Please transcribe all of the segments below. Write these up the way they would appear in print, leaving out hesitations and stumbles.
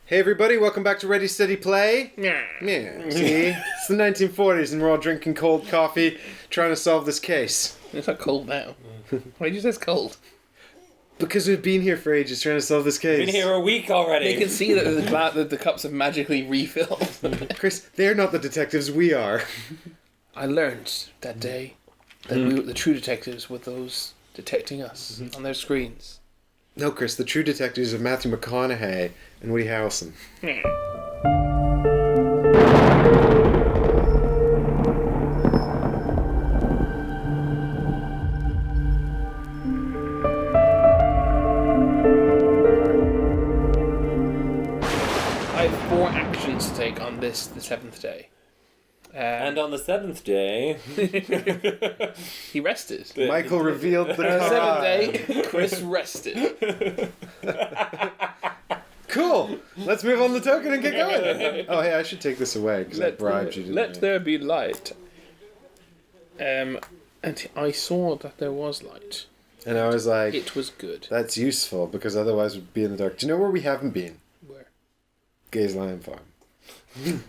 Hey everybody, welcome back to Ready Steady Play. Yeah. See? It's the 1940s and we're all drinking cold coffee trying to solve this case. It's not cold now. Why did you say it's cold? Because we've been here for ages trying to solve this case. Been here a week already. You can see that the cups have magically refilled. Chris, they're not the detectives, we are. I learned that day that we were the true detectives were those detecting us on their screens. No, Chris, the true detectives are Matthew McConaughey and Woody Harrelson. I have 4 actions to take on the 7th day. And on the 7th day... He rested. Michael revealed the On the card. 7th day, Chris rested. Cool! Let's move on the token and get going. Oh, hey, I should take this away because I bribed you. Let there be light. And I saw that there was light. And I was like, It was good. that's useful because otherwise we'd be in the dark. Do you know where we haven't been? Where? Gaze Lion Farm.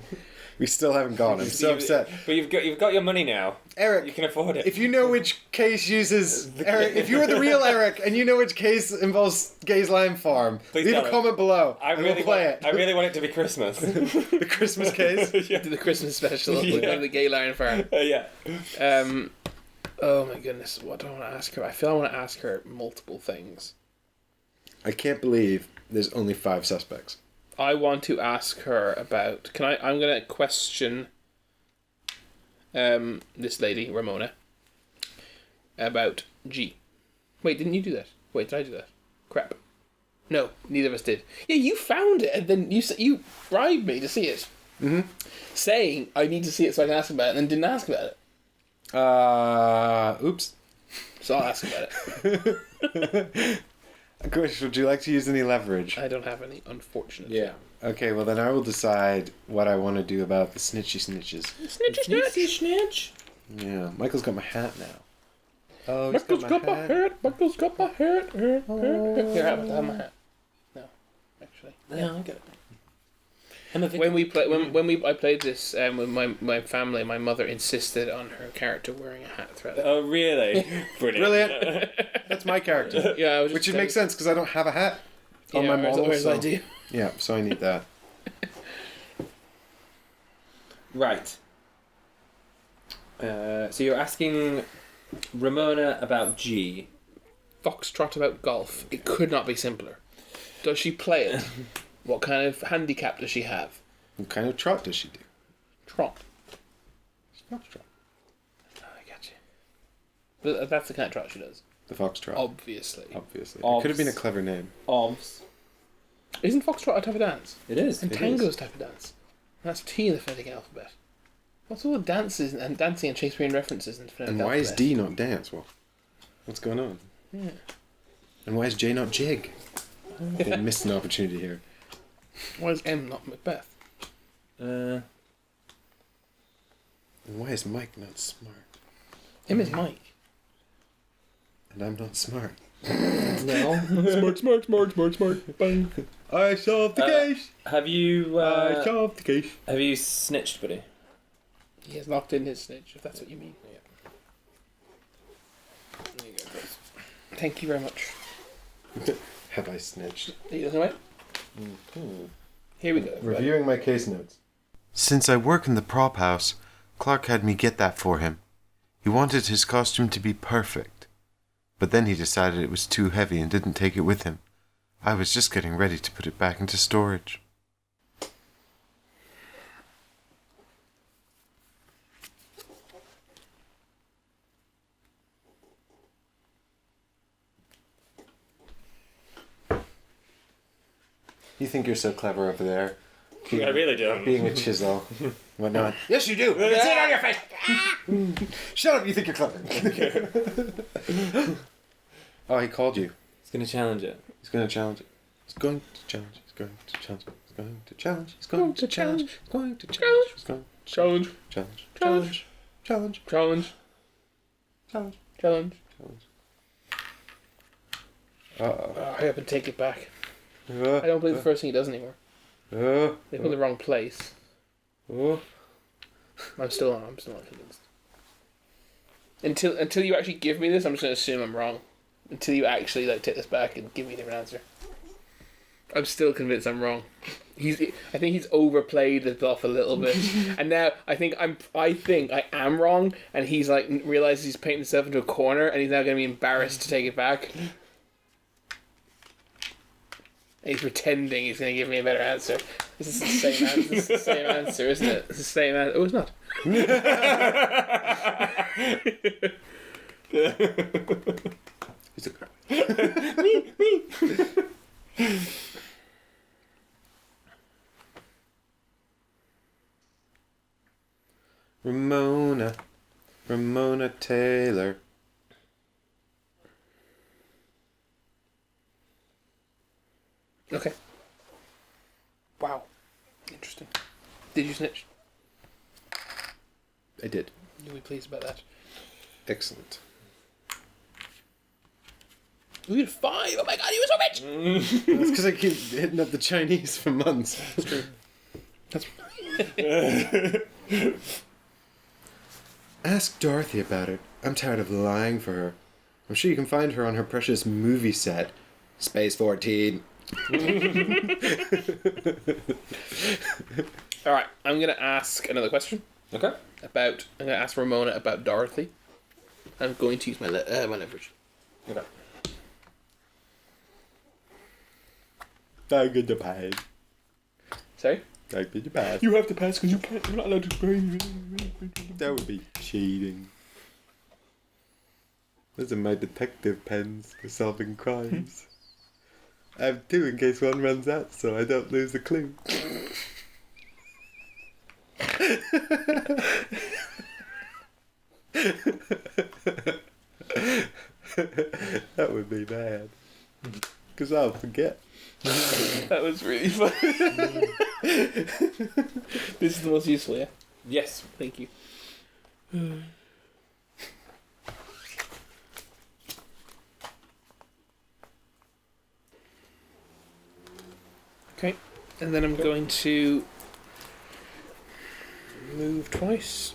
We still haven't gone. I'm so upset. But you've got your money now. Eric, You can afford it. if you know which case uses Eric, if you were the real Eric and you know which case involves Gaze Lion Farm, Please leave tell a us. comment below. and we'll play it. I really want it to be Christmas. The Christmas case. Yeah. The Christmas special of Yeah. the Gay Lion Farm. Yeah. Oh my goodness, what do I want to ask her? I feel I want to ask her multiple things. I can't believe there's only 5 suspects. I want to ask her about... I'm going to question this lady, Ramona, about G. Wait, didn't you do that? Wait, did I do that? Crap. No, neither of us did. Yeah, you found it, and then you bribed me to see it. Mm-hmm. Saying, I need to see it so I can ask about it, and then didn't ask about it. Oops. So I'll ask about it. Chris, would you like to use any leverage? I don't have any, unfortunately. Yeah. Okay, well then I will decide what I want to do about the snitchy snitches. Snitchy snitch. Yeah, Michael's got my hat now. Oh, Michael's got my hat. Michael's got my hat. Here, have my hat. No, actually. Yeah, I get it. I'm a When I played this with my family, my mother insisted on her character wearing a hat throughout it. Oh, really? Brilliant. Brilliant. That's my character. Yeah, Which would make sense because I don't have a hat on my model. Whereas so- I do. Yeah, so I need that. Right. So you're asking Ramona about G. Foxtrot about golf. It could not be simpler. Does she play it? What kind of handicap does she have? What kind of trot does she do? Trot. Foxtrot. Oh, I got you. But that's the kind of trot she does. The foxtrot. Obviously. Obviously. It Obs. could have been a clever name. Ovs. Isn't foxtrot a type of dance? It is. And tango's type of dance. That's T in the phonetic alphabet. What's all the dances and dancing and Shakespearean references in the phonetic And alphabet? why is D not dance? Well, what's going on? Yeah. And why is J not jig? They missed an opportunity here. Why is M not Macbeth? And why is Mike not smart? M is Mike. And I'm not smart. No. Smart. Bang. I solved the case! Have you solved the case. have you snitched, buddy? He has locked in his snitch, if that's what you mean. Yeah. There you go, Chris. Thank you very much. Have I snitched? He doesn't wait. Here we go. Reviewing my case notes. Since I work in the prop house, Clark had me get that for him. He wanted his costume to be perfect. But then he decided it was too heavy and didn't take it with him. I was just getting ready to put it back into storage. You think you're so clever over there. I really do. Being a chisel. Whatnot. Yes, you do! It's it on your face! Shut up, you think you're clever. Oh, he called you. He's going to challenge it. He's going to challenge it. He's going to challenge. He's going to challenge. He's going to challenge. He's going to challenge. He's going to challenge. He's going to Challenge. challenge. Challenge. Challenge. Challenge. Challenge. Challenge. Challenge. Uh-oh. Hurry up and take it back. I don't believe the first thing he does anymore. They put in the wrong place. Oh. I'm still not convinced. Until you actually give me this, I'm just going to assume I'm wrong. Until you actually take this back and give me a different answer. I'm still convinced I'm wrong. I think he's overplayed the bluff a little bit, and now I think I am wrong, and he's realizes he's painting himself into a corner, and he's now going to be embarrassed to take it back. And he's pretending he's going to give me a better answer. This is the same answer. This is the same answer, isn't it? It's the same answer. Oh, it's not. He's a me. Ramona Taylor. Okay. Wow. Interesting. Did you snitch? I did. You'll be pleased about that. Excellent. We had 5. Oh my god, he was so rich! That's because I keep hitting up the Chinese for months. That's true. That's Ask Dorothy about it. I'm tired of lying for her. I'm sure you can find her on her precious movie set. Space 14. Alright, I'm going to ask another question. Okay. I'm going to ask Ramona about Dorothy. I'm going to use my leverage. Okay. I'm going to pass. Sorry? I'm going to pass. You have to pass because you're not allowed to explain. That would be cheating. Those are my detective pens for solving crimes. I have 2 in case one runs out, so I don't lose a clue. That would be bad. Because I'll forget. That was really fun. This is the most useful, yeah? Yes. Thank you. Okay, and then I'm going to move twice.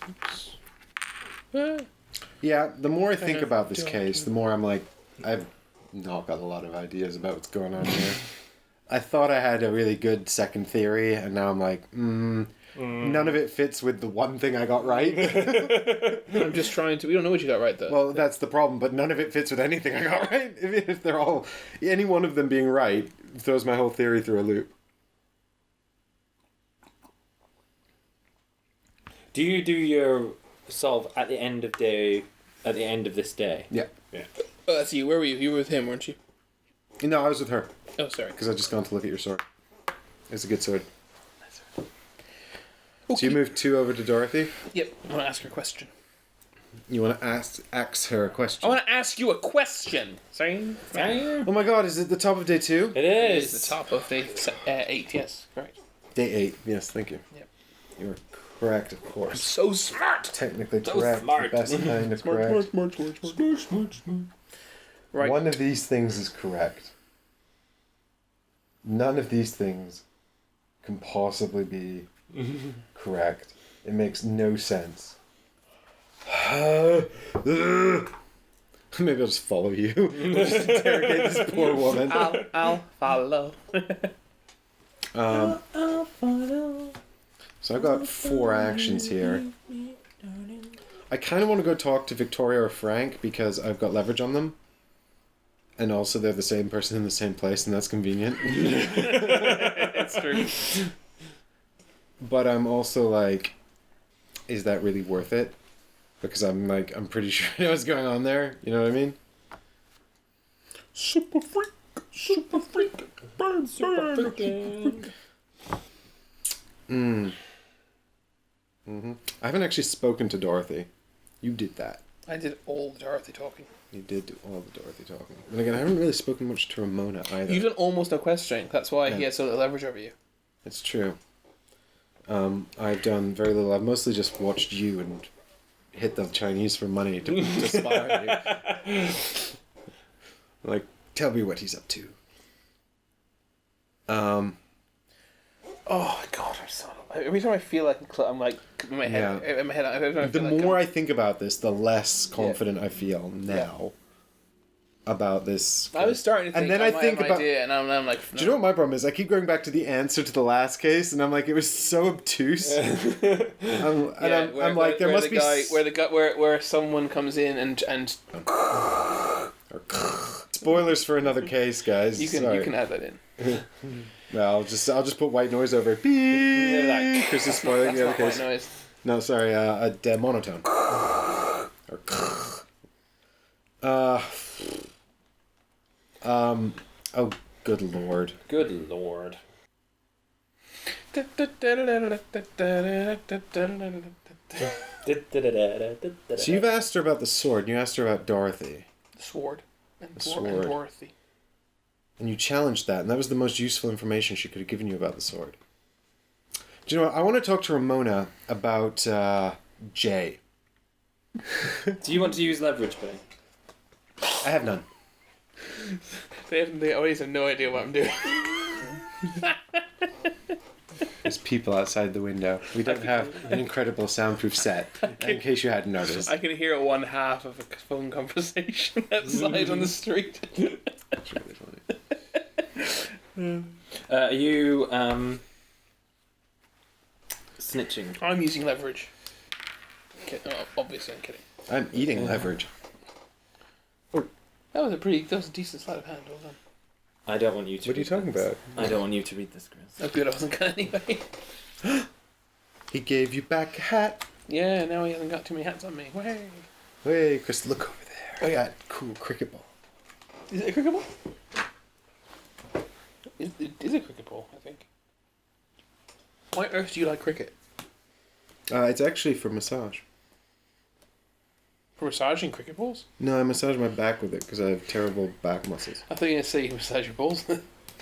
Oops. Yeah, the more I think about this case, the more I'm like, I've not got a lot of ideas about what's going on here. I thought I had a really good second theory, and now I'm like, none of it fits with the one thing I got right. I'm just trying to... We don't know what you got right, though. Well, that's the problem, but none of it fits with anything I got right. If they're all... Any one of them being right throws my whole theory through a loop. Do you do your solve at the end of this day? Yeah. Oh, that's you. Where were you? You were with him, weren't you? No, I was with her, Oh, sorry. because I just gone to look at your sword. It's a good sword. Okay. So you moved 2 over to Dorothy? Yep. I want to ask her a question. You want to ask her a question? I want to ask you a question. Sorry? Oh my god, is it the top of day 2? It It is. is the top of day 8, yes. Correct. Day 8, yes, thank you. Yep. You were correct, of course. So smart! Technically So correct. smart. The best kind of correct. Smart. Right. One of these things is correct. None of these things can possibly be correct. It makes no sense. Maybe I'll just follow you. Just interrogate this poor woman. I'll follow. I'll follow. So I've got 4 actions here. I kind of want to go talk to Victoria or Frank because I've got leverage on them. And also they're the same person in the same place, and that's convenient. It's true. But I'm also like, is that really worth it? Because I'm pretty sure I know what's going on there. You know what I mean? Super freak. Burn, super freaking. I haven't actually spoken to Dorothy. You did that. I did all the Dorothy talking. You did do all the Dorothy talking. And again, I haven't really spoken much to Ramona either. You've done almost no questioning. That's why he Yeah. has so little leverage over you. It's true. I've done very little. I've mostly just watched you and hit the Chinese for money to spy on you. Like, tell me what he's up to. Oh God, I'm so. Every time I feel like I'm like in my head. Yeah. In my head. Every time I The feel like more I think about this, the less confident I feel now about this. I was starting to think, and then I think have an about. idea, and I'm like, Do you know what my problem is? I keep going back to the answer to the last case, and I'm like, it was so obtuse. I'm like, there must be where someone comes in and spoilers for another case, guys. you can add that in. No, I'll just put white noise over it. Beep. Like, Chris is spoiling the other that's not case. white noise. No, sorry, a monotone. Or oh, good lord. Good lord. So you've asked her about the sword, and you asked her about Dorothy. The sword and sword. Dorothy. And you challenged that, and that was the most useful information she could have given you about the sword. Do you know what? I want to talk to Ramona about Jay. Do you want to use leverage, Billy? I have none. They always have no idea what I'm doing. There's people outside the window. We don't have an incredible soundproof set, in case you hadn't noticed. I can hear one half of a phone conversation outside on the street. That's really funny. Are you snitching? I'm using leverage. Obviously, I'm kidding. I'm eating leverage. That was a decent sleight of hand. Well done. I don't want you to. What are you talking about? I don't want you to read this, Chris. That's good. I wasn't gonna anyway. He gave you back a hat. Yeah, now he hasn't got too many hats on me. Way. Hey, Chris, look over there. Oh, yeah. That cool cricket ball. Is it a cricket ball? It is a cricket ball, I think. Why on earth do you like cricket? It's actually for massage. For massaging cricket balls? No, I massage my back with it because I have terrible back muscles. I thought you were going to say you massage your balls.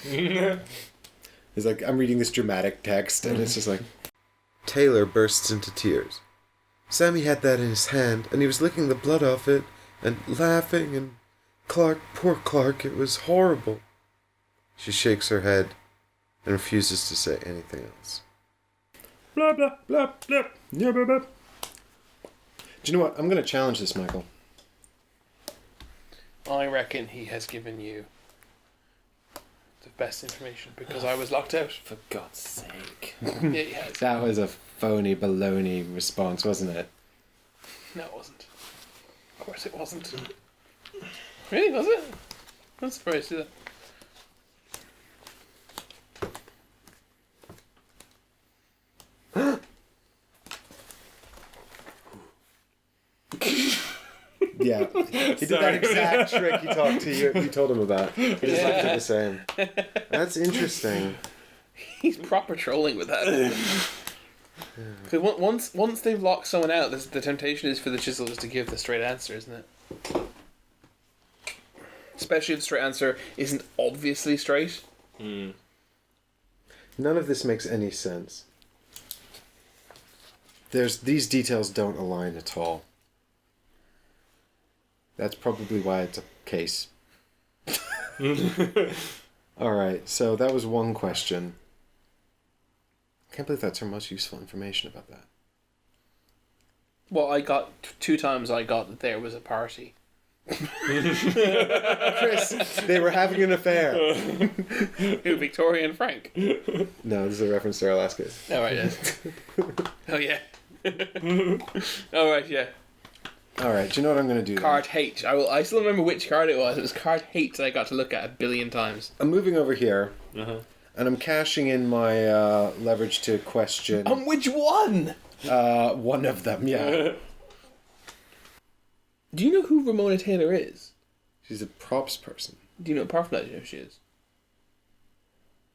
It's like, I'm reading this dramatic text, and it's just like... Taylor bursts into tears. Sammy had that in his hand, and he was licking the blood off it, and laughing, and... Clark, poor Clark, it was horrible. She shakes her head, and refuses to say anything else. Blah, blah, blah, blah. Yeah, blah, blah. Do you know what? I'm going to challenge this, Michael. I reckon he has given you the best information because I was locked out. For God's sake. Yeah, he has. That was a phony baloney response, wasn't it? No, it wasn't. Of course it wasn't. Really, was it? I'm surprised to that. Yeah. He did that exact trick you talked to you told him about. He just left it the same. That's interesting. He's proper trolling with that. Because once they've locked someone out, the temptation is for the chisel just to give the straight answer, isn't it? Especially if the straight answer isn't obviously straight. None of this makes any sense. These details don't align at all. That's probably why it's a case. Alright, so that was one question. I can't believe that's her most useful information about that. Well, I got... 2 times I got that there was a party. Chris, they were having an affair. Who, Victoria and Frank? No, this is a reference to our last case. Oh, right, yes. Oh, yeah. Oh, right, yeah. Alright, do you know what I'm going to do? Card H. I still remember which card it was. It was card H that I got to look at 1 billion times. I'm moving over here, and I'm cashing in my leverage to question. On which one? One of them, yeah. Do you know who Ramona Taylor is? She's a props person. Do you know, apart from that, do you know who she is?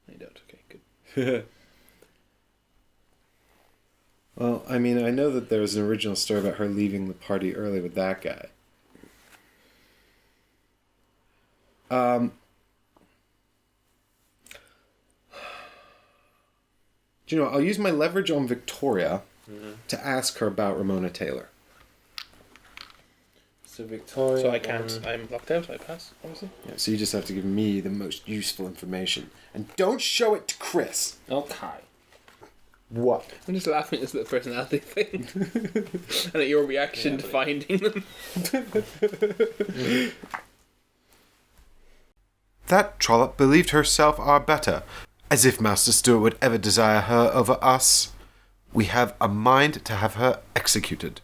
I don't. Okay, good. Well, I mean, I know that there was an original story about her leaving the party early with that guy. Do you know, I'll use my leverage on Victoria to ask her about Ramona Taylor. So Victoria. So I can't. I'm locked out. I pass, obviously. Yeah, so you just have to give me the most useful information. And don't show it to Chris. Okay. What? I'm just laughing at this little personality thing. And at your reaction to finding them. That trollop believed herself our better, as if Master Stewart would ever desire her over us. We have a mind to have her executed.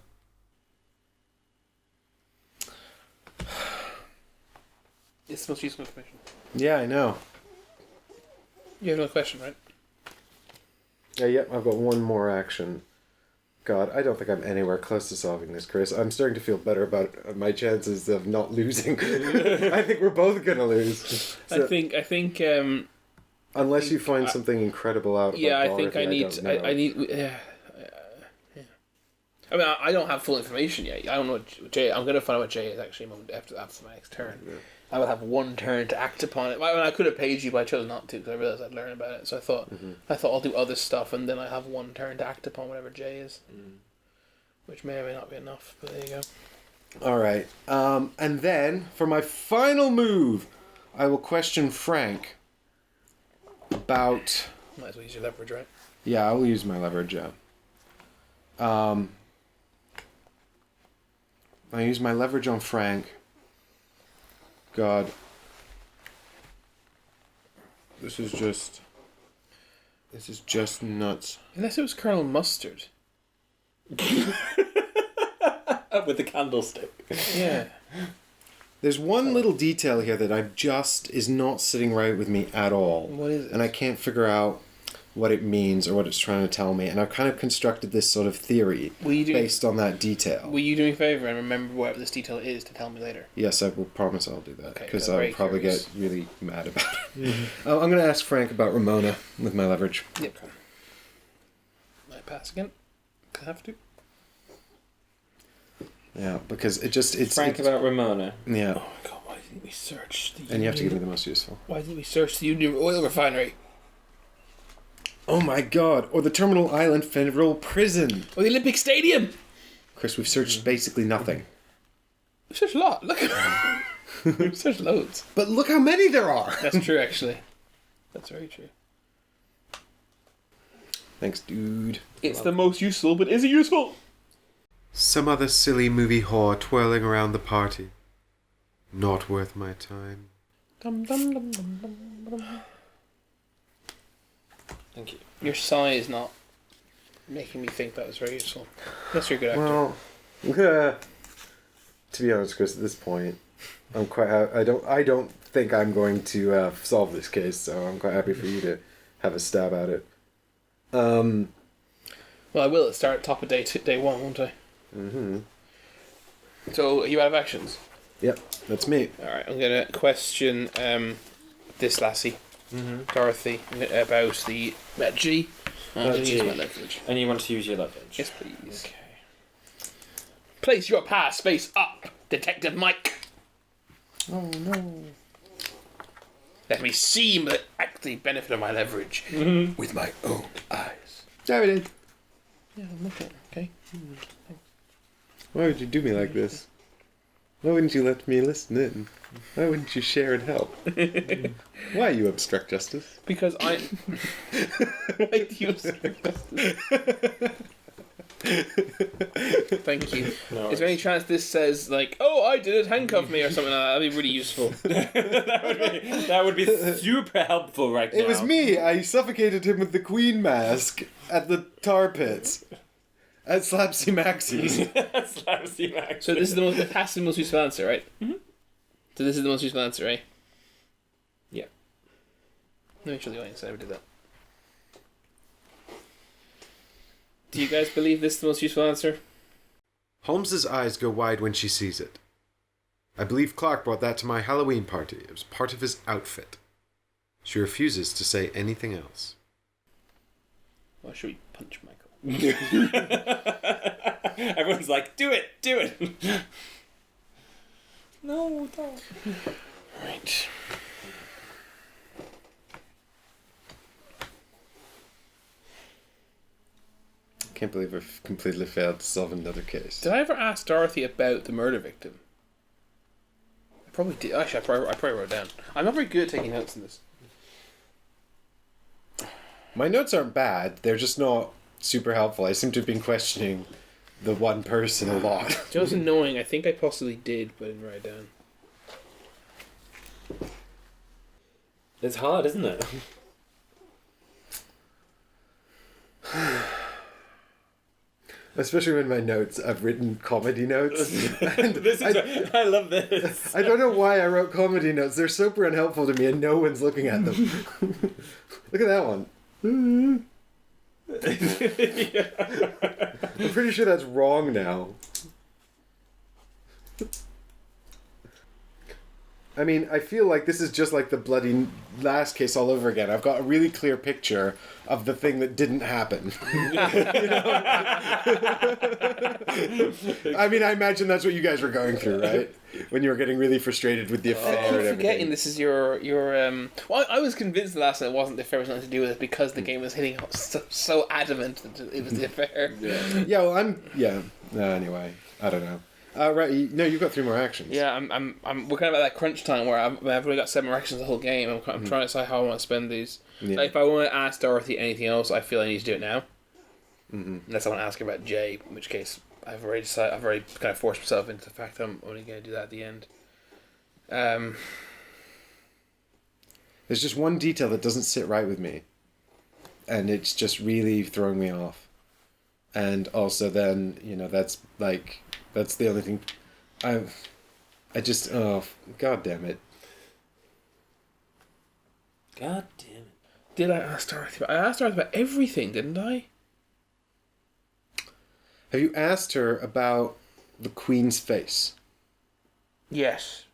It's the most useful information. Yeah, I know. You have no question, right? Yep, I've got one more action. God, I don't think I'm anywhere close to solving this, Chris. I'm starting to feel better about my chances of not losing. I think we're both gonna lose. So, I think. unless you find something incredible out. Yeah, about I think Dorothy, I need. don't know. I need. Yeah. I mean, I don't have full information yet. I don't know what Jay. I'm gonna find out what Jay is actually a moment after my next turn. Yeah. I will have one turn to act upon it. I could have paid you, but I chose not to because I realized I'd learn about it. So I thought I'll do other stuff, and then I have one turn to act upon whatever Jay is, which may or may not be enough. But there you go. All right, and then for my final move, I will question Frank about. Might as well use your leverage, right? Yeah, I will use my leverage. Yeah. I use my leverage on Frank. God. This is just nuts. Unless it was Colonel Mustard. With the candlestick. Yeah. There's one little detail here that is not sitting right with me at all. What is it? And I can't figure out what it means or what it's trying to tell me. And I've kind of constructed this sort of theory based on that detail. Will you do me a favour and remember whatever this detail is to tell me later? Yes, I will promise I'll do that. Because I'm I'll very probably curious. get really mad about it. I'm going to ask Frank about Ramona with my leverage. Yep. Might pass again. I have to. Yeah, because it's Frank about Ramona. Yeah. Oh my god, why didn't we search the And you have to give me the most useful. Why didn't we search the Union Oil Refinery? Oh my god, or the Terminal Island Federal Prison. Or the Olympic Stadium! Chris, we've searched basically nothing. We've searched a lot, look. We've searched loads. But look how many there are! That's true, actually. That's very true. Thanks, dude. It's the most useful, but is it useful? Some other silly movie whore twirling around the party. Not worth my time. Dum dum dum dum dum dum. Thank you. Your sigh is not making me think that was very useful. Unless you're a good actor. Well, to be honest, Chris, at this point, I'm quite. I don't think I'm going to solve this case, so I'm quite happy for you to have a stab at it. Well, I will start at top of day one, won't I? Mm-hmm. So, are you out of actions? Yep, that's me. Alright, I'm going to question this lassie, Dorothy, about the G. I'm going to use my leverage. And you want to use your leverage? Yes, please. Okay. Place your pass face up, Detective Mike. Oh no. Let me see the benefit of my leverage with my own eyes. There it is. Yeah, I'm looking. Okay. Why would you do me like this? Why wouldn't you let me listen in? Why wouldn't you share and help? Why, you obstruct justice? Because I. Why do you obstruct justice? Thank you. No Is there any chance this says like, "Oh, I did it, handcuff me" or something like that? That'd be really useful. that would be super helpful right now. It was me. I suffocated him with the Queen mask at the tar pits. At Slapsy Maxie's. Slapsy Max. So this is the most. It has to be the most useful answer, right? Mm-hmm. So this is the most useful answer, right? Yeah. Let me show the audience. I never did that. Do you guys believe this is the most useful answer? Holmes's eyes go wide when she sees it. I believe Clark brought that to my Halloween party. It was part of his outfit. She refuses to say anything else. Or should we punch Michael? Everyone's like, do it. No, don't. Right. Can't believe I've completely failed to solve another case. Did I ever ask Dorothy about the murder victim? probably did. Actually, I probably wrote it down. I'm not very good at taking notes in this. My notes aren't bad. They're just not super helpful. I seem to have been questioning the one person a lot. You know what's annoying? I think I possibly did, but I didn't write it down. It's hard, isn't it? Especially when my notes, I've written comedy notes. And I love this. I don't know why I wrote comedy notes. They're super unhelpful to me and no one's looking at them. Look at that one. I'm pretty sure that's wrong now. I mean, I feel like this is just like the bloody last case all over again. I've got a really clear picture of the thing that didn't happen. You know? I mean, I imagine that's what you guys were going through, right? When you were getting really frustrated with the affair and everything. Forgetting this is your well, I was convinced the last night it wasn't the affair was nothing to do with it because the game was hitting so adamant that it was the affair. Yeah, well, anyway, I don't know. Right, no, you've got 3 more actions. Yeah, we're kind of at that crunch time where I've only got 7 more actions the whole game. I'm trying to decide how I want to spend these. Yeah. Like, if I want to ask Dorothy anything else, I feel I need to do it now. Mm-hmm. Unless I want to ask her about Jay, in which case I've already kind of forced myself into the fact that I'm only going to do that at the end. There's just one detail that doesn't sit right with me. And it's just really throwing me off. And also then, that's the only thing. God damn it. God damn it. Did I ask Dorothy? I asked Dorothy about everything, didn't I? Have you asked her about the Queen's face? Yes.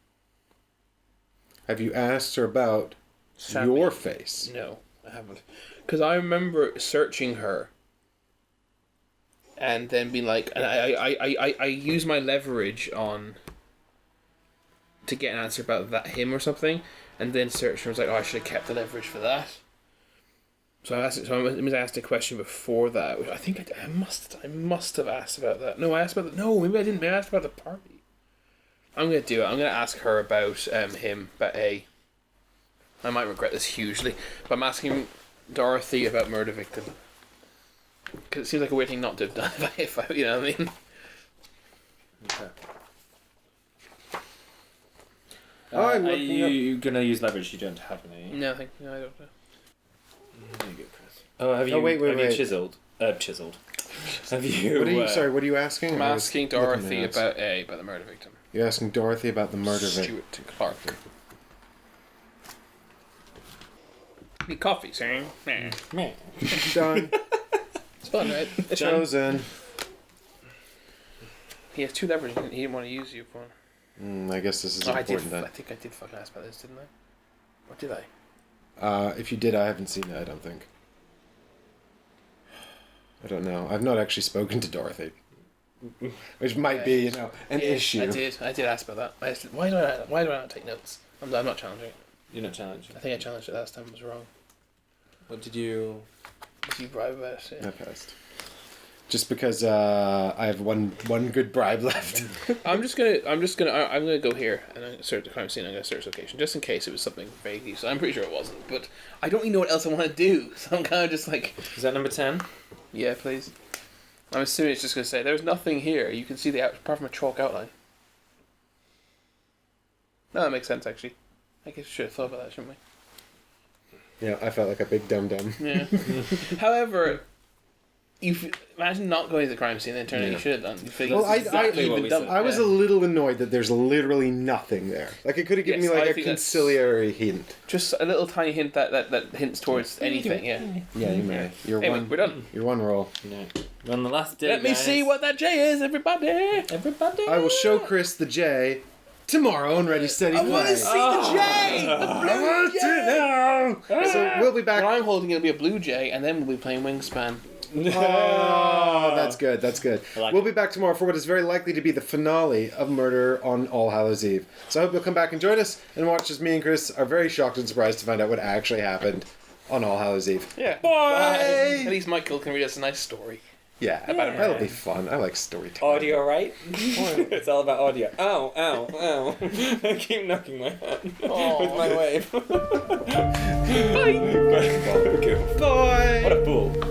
Have you asked her about Sammy. your face? No, I haven't. Because I remember searching her and then being like, and I use my leverage on to get an answer about him or something, and then search her. I was like, oh, I should have kept the leverage for that. So I asked. So I asked a question before that, which I think I must have asked about that. No, I asked about no, maybe I didn't. Maybe I asked about the party. I'm gonna do it. I'm gonna ask her about him, about A. I might regret this hugely, but I'm asking Dorothy about Murder Victim. Because it seems like a weird thing not to have done if I you know what I mean? Okay. Are you going to use leverage? You don't have any. No, I don't know. There you go, Chris. Oh, have you? wait. You chiseled? Chiseled. Have you? What are you asking? I'm asking Dorothy about the Murder Victim. You're asking Dorothy about the murder victim. Stuart Clark. Need coffee, sir. Meh. Done. It's fun, right? It's fun. Chosen. He has 2 leverage he didn't want to use you for. I guess this is I important then. think I did fucking ask about this, didn't I? Or did I? If you did, I haven't seen it, I don't think. I don't know. I've not actually spoken to Dorothy. Which might be, an issue. I did ask about that. I asked, why do I not take notes? I'm not challenging it. You're not challenged. I think I challenged it last time. I was wrong. What did you? Did you bribe about it? Yeah. I passed. Just because I have one good bribe left. I'm gonna go here and I'm gonna search the crime scene. I'm gonna search location just in case it was something vague. So I'm pretty sure it wasn't, but I don't even know what else I want to do. So I'm kind of just like. Is that number 10? Yeah, please. I'm assuming it's just gonna say there's nothing here. You can see apart from a chalk outline. No, that makes sense actually. I guess we should have thought about that, shouldn't we? Yeah, I felt like a big dum-dum. Yeah. However, imagine not going to the crime scene and turning out you should have done. You feel Well, I was a Yeah. little annoyed that there's literally nothing there. Like, it could have given Yes, me I like a think that's- conciliatory hint. Just a little tiny hint that hints towards anything. Yeah. Yeah, you may. You're Anyway, one. we're done. You're one roll. No. We're on the last day. Let me guys. see what that J is, everybody. Everybody. I will show Chris the J tomorrow and Ready Steady I Play. want to see the J. The I blue want J. to now. So we'll be back. What I'm holding it'll be a blue J, and then we'll be playing Wingspan. Oh, that's good. That's good. like We'll be back tomorrow for what is very likely to be the finale of Murder on All Hallows Eve. So I hope you'll come back and join us and watch as me and Chris are very shocked and surprised to find out what actually happened on All Hallows Eve. Yeah. Bye. At least Michael can read us a nice story. Yeah, Yeah. that'll be fun. I like storytelling. Audio, right? It's all about audio. Ow, ow, ow. I keep knocking my head with my wave. Bye. Bye. Bye. What a fool.